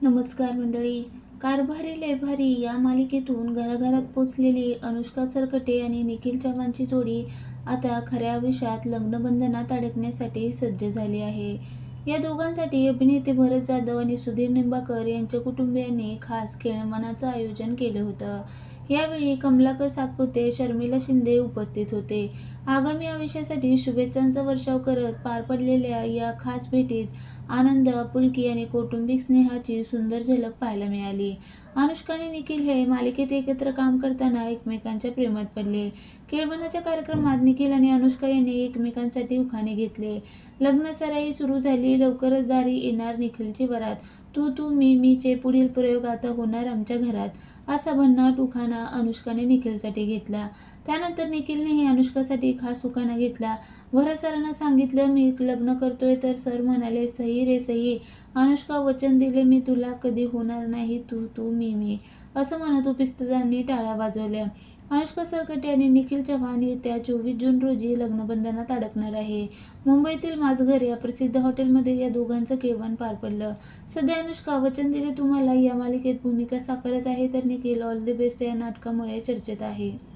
नमस्कार मंडळी. कारभारी लय भारी या मालिकेतून घराघरात पोचलेली अनुष्का सरकटे आणि निखिल चव्हाणची जोडी आता खऱ्या आयुष्यात लग्नबंधनात अडकण्यासाठी सज्ज झाली आहे. या दोघांसाठी अभिनेते भरत जाधव आणि सुधीर निंबाळकर यांच्या कुटुंबियांनी खास खेळवणाचं आयोजन केलं होतं. यावेळी कमलाकर सातपुते, शर्मिला शिंदे उपस्थित होते. आगामी आयुष्यासाठी शुभेच्छांचा वर्षाव करत पार पडलेल्या या खास भेटीत आनंद, आपुलकी आणि कौटुंबिक स्नेहाची सुंदर झलक पाहायला मिळाली. अनुष्का आणि निखिल हे मालिकेत एकत्र काम करताना एकमेकांच्या प्रेमात पडले. केळवणाच्या कार्यक्रमात निखिल आणि अनुष्का यांनी एकमेकांसाठी उखाणे घेतले. लग्नसराई सुरू झाली, लवकरच दारी येणार निखिलची वरात, तू तू मी मीचे पुढील प्रयोग आता होणार आमच्या घरात, असा भन्नाट उखाणा अनुष्काने निखिलसाठी घेतला. त्यानंतर निखिलनेही अनुष्कासाठी खास उखाणा घेतला. भरत सरांना सांगितलं मी लग्न करतोय, तर सर म्हणाले सही रे सही. अनुष्का वचन दिले मी तुला, कधी होणार नाही तू तू मी मी, असं म्हणत उपस्थितांनी टाळ्या वाजवल्या. अनुष्का सरकटे आणि निखिल चव्हाण येत्या 24 जून रोजी लग्नबंधनात अडकणार आहे. मुंबईतील माझघर या प्रसिद्ध हॉटेलमध्ये या दोघांचं केळवण पार पडलं. सध्या अनुष्का वचन दिले तुम्हाला या मालिकेत भूमिका साकारत आहे, तर निखिल ऑल द बेस्ट या नाटकामुळे चर्चेत आहे.